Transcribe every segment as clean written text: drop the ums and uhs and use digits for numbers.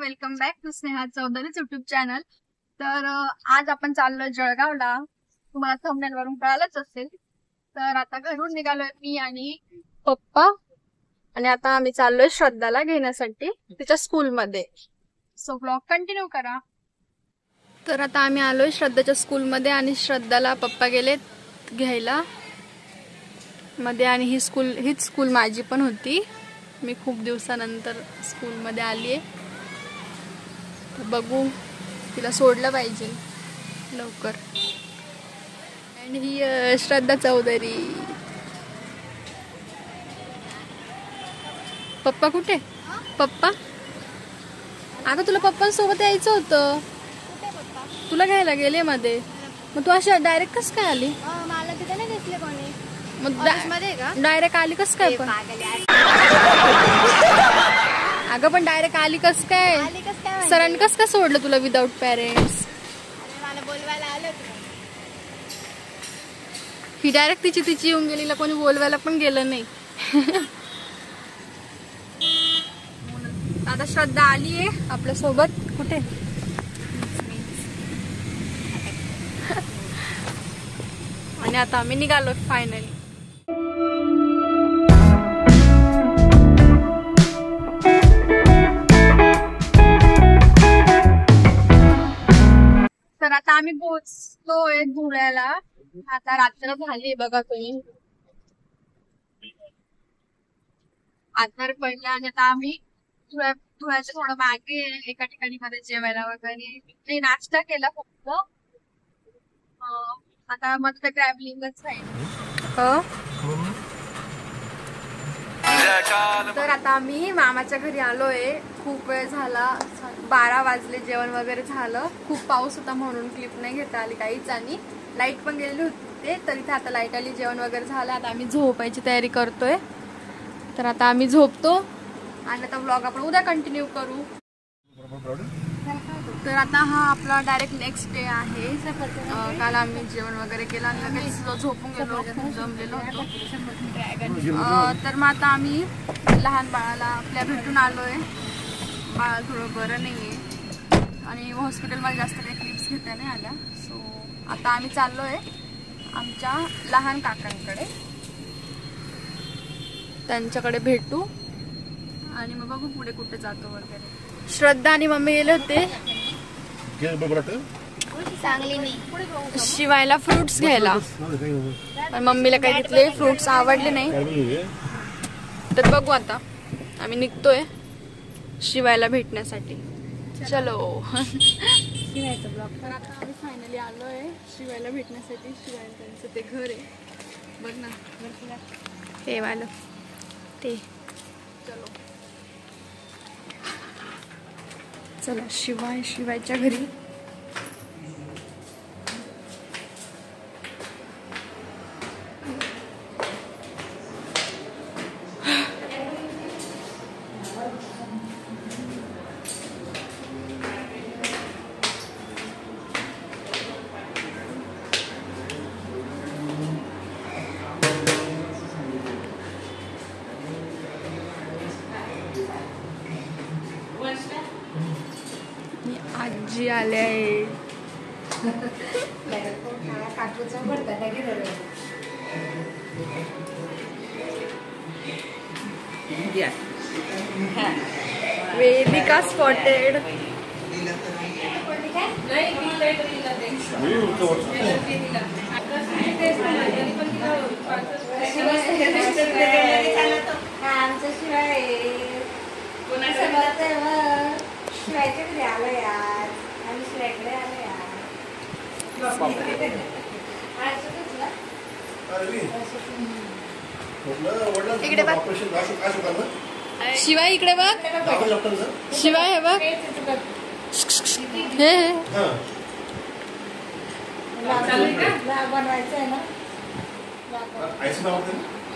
Welcome back to Sneha चौधरीच YouTube channel. तर आज आपण चाललोय जळगावला, तुम्हाला थंबनेल वरून कळालंच असेल। तर आता घरून निघालोय मी आणि पप्पा, आणि आता आम्ही चाललोय श्रद्धाला घेण्यासाठी तिच्या स्कूल मध्ये। सो ब्लॉग कंटिन्यू करा। तर आता आम्ही आलोय श्रद्धाच्या स्कूल मध्ये आणि श्रद्धाला पप्पा गेलेत घ्यायला मध्ये, आणि हीच स्कूल माझी पण होती। मी खूप दिवसानंतर स्कूल मध्ये आली आहे, बघू तिला सोडलं पाहिजे लवकर। आणि ही श्रद्धा चौधरी। पप्पा कुठे? पप्पा आता तुला पप्पांसोबत यायचं होतं, तुला घ्यायला गेले मध्ये, मग तू अशा डायरेक्ट कस काय आली? मला तिथे नाही दिसले कोणी, मग का डायरेक्ट आली कस काय? पण अगं पण डायरेक्ट आली कस काय? सरांनी कस काय सोडलं तुला विदाउट पेरेंट्स? मला बोलवायला आलं। ही डायरेक्ट तिची येऊन गेलीला कोणी बोलवायला पण गेलं नाही। आता श्रद्धा आली आहे आपल्या सोबत। कुठे? आणि आता आम्ही निघालो फायनली। तर आता आम्ही पोहोचतोय धुळ्याला। आता रात्र झाली बघा तुम्ही, आधार पडला आणि आता आम्ही धुळ्याच्या थोडं मागे एका ठिकाणी मध्ये जेवायला वगैरे ते नाश्ता केला फक्त। आता मस्त ट्रॅव्हलिंगच आहे। तर आता आम्ही मामाच्या घरी आलोय। खूप वेळ झाला, 12 वाजले, जेवण वगैरे झालं। खूप पाऊस होता म्हणून क्लिप नाही घेता आली काहीच, आणि लाईट पण गेलेली होती। तर इथे आता लाईट आली, जेवण वगैरे झालं। आता आम्ही झोपायची तयारी करतोय। तर आता आम्ही झोपतो आणि आता व्लॉग आपण उद्या कंटिन्यू करू। तर आता हा आपला डायरेक्ट नेक्स्ट डे आहे। काल आम्ही जेवण वगैरे केलं आणि लगेच झोपून गेलो, खूप जमलेलो होतो। तर मग आता आम्ही लहान बाळाला आपल्या भेटून आलोय। बाळा थोडं बरं नाहीये आणि हॉस्पिटलमध्ये जास्त काही क्लिप्स घेता नाही आल्या। सो आता आम्ही चाललोय आमच्या लहान काकांकडे, त्यांच्याकडे भेटू आणि मग बघू पुढे कुठे जातो वगैरे। श्रद्धा आणि मम्मी गेले होते शिवायला फ्रुट्स घ्यायला, पण मम्मीला काही तिथले फ्रुट्स आवडले नाही। तर बघू आता आम्ही निघतोय शिवायला भेटण्यासाठी। चलो शिवायचं ब्लॉग। तर आता आम्ही फायनली आलोय शिवायला भेटण्यासाठी। शिवायला त्यांचं ते घर आहे बघ ना, ते वालं ते। चलो चला शिवायच्या घरी। आजी आले आहे। वेदिका स्पॉटेड। इकडे बघ शिवाय, इकडे बघ शिवाय, हे बघ हे बनवायचं आहे ना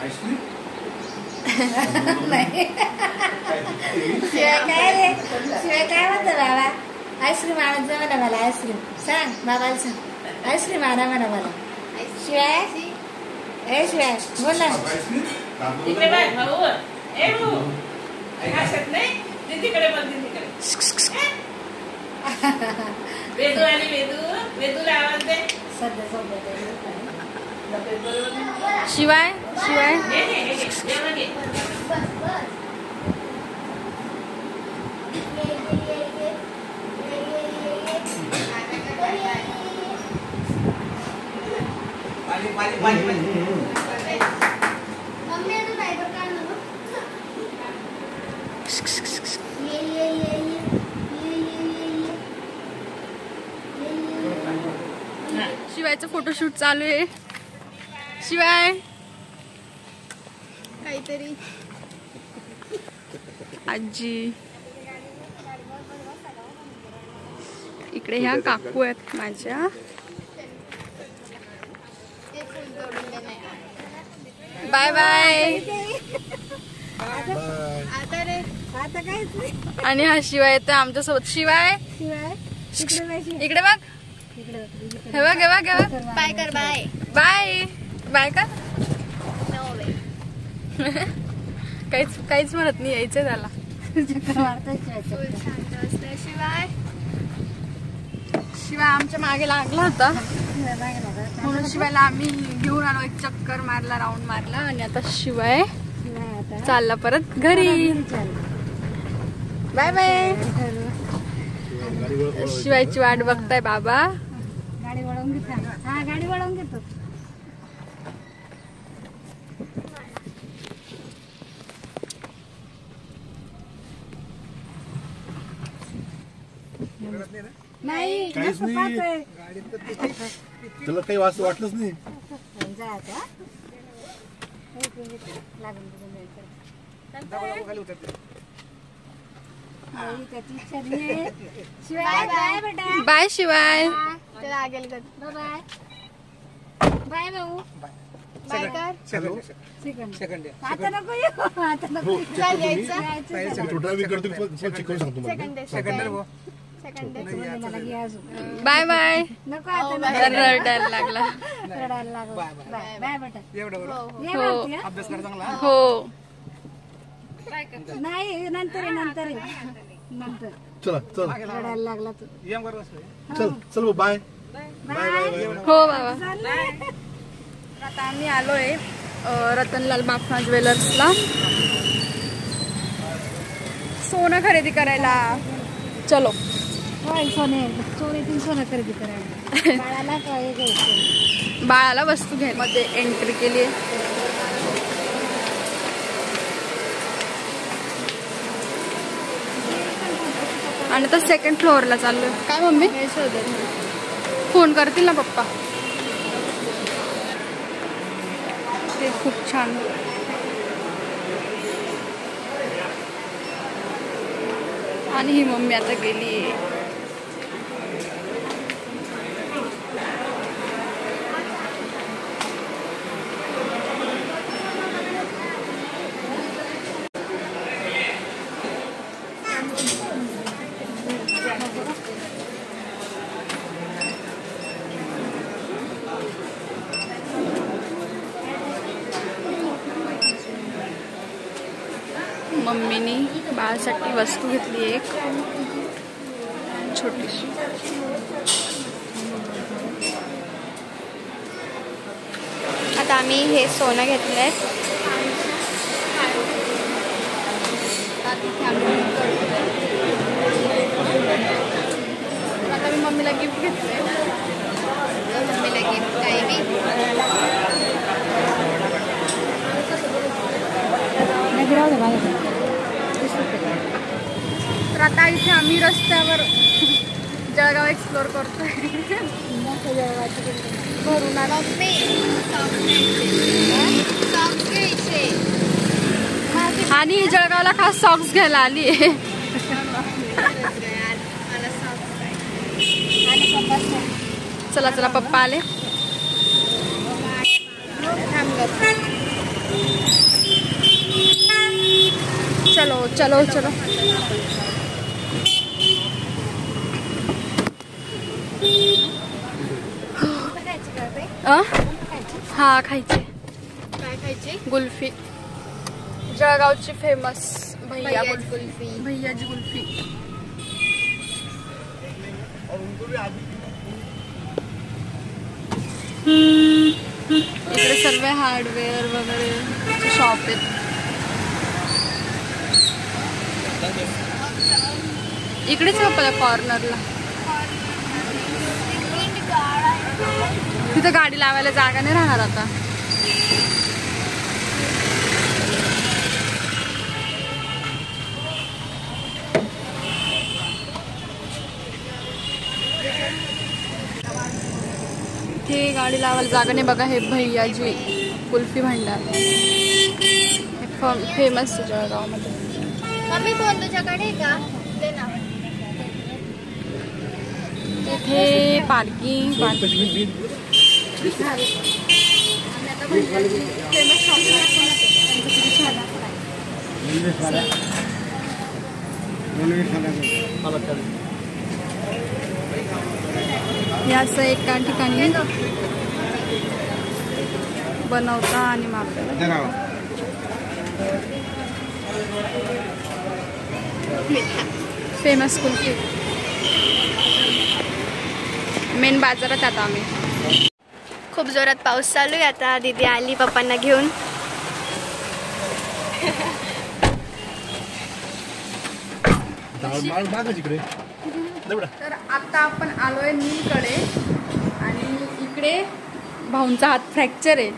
आईस्क्रीम। शिवाय काय रे, शिवाय काय म्हणतो बाबा? आईस्क्रीम आणत जा म्हणा मला, आईस्क्रीम सांग बाबाला, सांग आईस्क्रीम आणा म्हणा मला। शिवाय ए शिवाय बोल ना, इकडे बघ भाऊ, ए भाऊ, नाही तिकडे बोल, तिकडे वेदू आणि वेदूला आवाज दे. शिवाय शिवाय जेवण घे. शिवायचं फोटोशूट चालू आहे. शिवाय काहीतरी आजी इकडे ह्या काकू आहेत माझ्या. Bye bye. आता रे आता काहीच नाही. आणि हा शिवाय येतोय आमच्या सोबत. शिवाय इकडे बघ. हे बघ हे बघ हे बघ. बाय कर बाय. बाय बाय का. नो वे. काहीच काहीच म्हणत नाही. यायचंय त्याला. फुल शांत असलं. शिवाय शिवाय आमच्या मागे लागला होता म्हणून शिवायला आम्ही घेऊन आलो. एक चक्कर मारला राऊंड मारला आणि आता शिवाय चालला परत घरी. Bye bye. शिवायची वाट बघताय बाबा. गाडी वळवून घेतो. हा गाडी वळवून घेतो. नाही काहीच नाही. त्याला काही वाटलंच नाही. बाय बाय बेटा. बाय शिवाय. चला आगेल कर. बाय बाय भाऊ. बाय कर. आता नको येऊ. आता नको येऊ. चल यायचं. तो ड्रायव्हिंग करतो की पण चेक करून सांगतो मला. Second day second day. मला घे अजून. Bye bye. नको आता नको. रडायला लागला. रडायला लागू. बाय बाय बेटा. ये हो वरती, हा? हो. नाही नंतर ये, नंतर ये. नंतर चला चल रडायला लागला तू. चल चल बाय बाय बाय. हो बाबा. आता आम्ही आलोय रतनलाल बाफना ज्वेलर्सला सोनं खरेदी करायला. चलो. होय सोने चोरीतून सोनं खरेदी करायला. बाळाला काय घ्यायचं. बाळाला वस्तू घ्यायमध्ये एंट्री केली. आणि आता सेकंड फ्लोअरला चाललोय. काय मम्मी फोन करतील ना पप्पा. ते खूप छान. आणि ही मम्मी आता गेली. मम्मीनी बाळासाठी वस्तू घेतली एक छोटीशी. आता आम्ही हे सोनं घेतलंय. आता मी मम्मीला गिफ्ट घेतलंय. मम्मीला गिफ्ट काही बी. तर आता इथे आम्ही रस्त्यावर जळगाव एक्सप्लोर करतोय. भरून आला. मम्मी सॉक्स घ्यायचे. आणि जळगावला खास सॉक्स घ्यायला आली आहे. मला सॉक्स पाहिजे. चला चला पप्पा आले. चलो चलो चलो. हा खायचे. काय खायचे. कुल्फी जळगावची फेमस भैया भैयाची कुल्फी. भैयाची कुल्फी. और उनको भी आज इकडे सर्व हार्डवेअर वगैरे शॉप आहेत. इकडेच आपल्या कॉर्नरला तिथं गाडी लावायला जागा नाही राहणार आता. हे गाडी लावायला जागा नाही बघा. हे भैयाजी कुल्फी भांडार फेमस जळगावमध्ये. मम्मी फोन तुझ्याकडे का दे ना. इथे पार्किंग हे असं एका ठिकाणी बनवता आणि मग आपल्याला फेमस कुल्फी. मेन बाजारात आता आम्ही. खूप जोरात पाऊस चालू आहे. आता दीदी आली पप्पांना घेऊन. तर आता आपण आलोय नीलकडे आणि इकडे भाऊंचा हात फ्रॅक्चर आहे.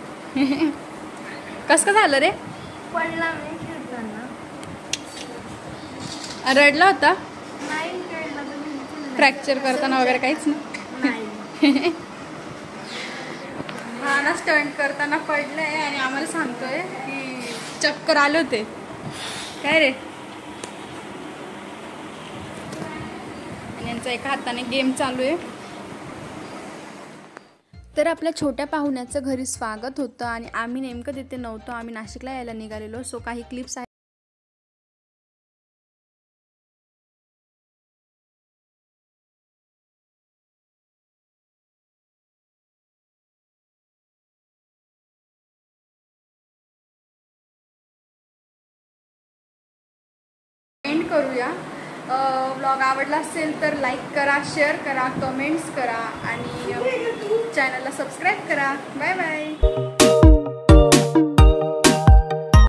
कसं काय झालं रे? पडला मी खेळताना. रडला होता नाही खेळला तुम्ही. फ्रॅक्चर करताना वगैरे काहीच नाही. हा ना स्टंट करताना पडलंय आणि आम्हाला सांगतोय की चक्कर आले होते. काय रे? आणि यांचा एका हाताने गेम चालू आहे. तर आपल्या छोट्या पाहुण्याचं घरी स्वागत होतं आणि आम्ही नेमकं तिथे नव्हतो. आम्ही नाशिकला यायला निघालेलो. सो काही क्लिप्स आहेत. एंड करूया. व्लॉग आवडला असेल तर लाईक करा, शेअर करा, कमेंट्स करा आणि चॅनलला सबस्क्राईब करा. Bye bye.